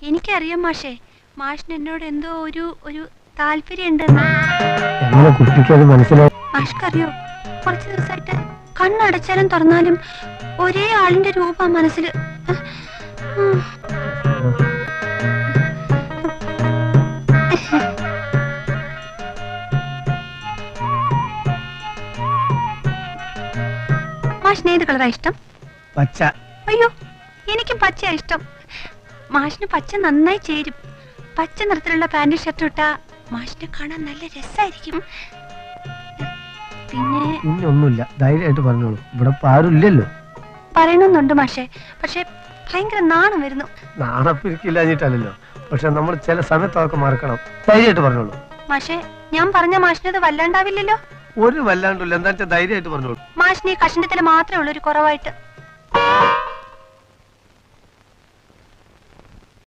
എനിക്കറിയാം മാഷേ, മാഷിന് എന്നോട് എന്തോ ഒരു താല്പര്യം ഉണ്ടെന്ന്. മാഷ്ക്കറിയോ, കുറച്ച് ദിവസമായിട്ട് കണ്ണടച്ചാലും തുറന്നാലും ഒരേ ആളിന്റെ രൂപ മനസ്സിൽ. മാഷിന് ഏത് കളറാ ഇഷ്ടം? പച്ച. അയ്യോ, എനിക്കും പച്ചയാ ഇഷ്ടം. മാഷിന് പച്ച നന്നായി ചേരും. പച്ച നിറത്തിലുള്ള പാന്റ് ഷർട്ട് ഇട്ടാ മാഷിനെ കാണാൻ നല്ല രസായിരിക്കും. പിന്നെ ഒന്നുമില്ല, ധൈര്യമായിട്ട് പറഞ്ഞോളൂ. ഇവിടെ ആരുമില്ലല്ലോ. പറയണമെന്നുണ്ട് മാഷെ, പക്ഷെ ഭയങ്കര നാണം വരുന്നു. നാണപ്പിരിക്കില്ലാഞ്ഞിട്ടല്ലോ, പക്ഷെ നമ്മൾ ചില സമയത്ത് അതൊക്കെ മറക്കണം. ധൈര്യമായിട്ട് പറഞ്ഞോളൂ. മാഷെ, ഞാൻ പറഞ്ഞ മാഷിനത് വല്ലാണ്ടാവില്ലല്ലോ? ഒരു വല്ലാണ്ടില്ല, എന്താ വെച്ചാൽ ധൈര്യമായിട്ട് പറഞ്ഞോളൂ. മാഷിന് ഈ കഷണ്ടത്തിൽ മാത്രമേ ഉള്ളൂ ഒരു കുറവായിട്ട്.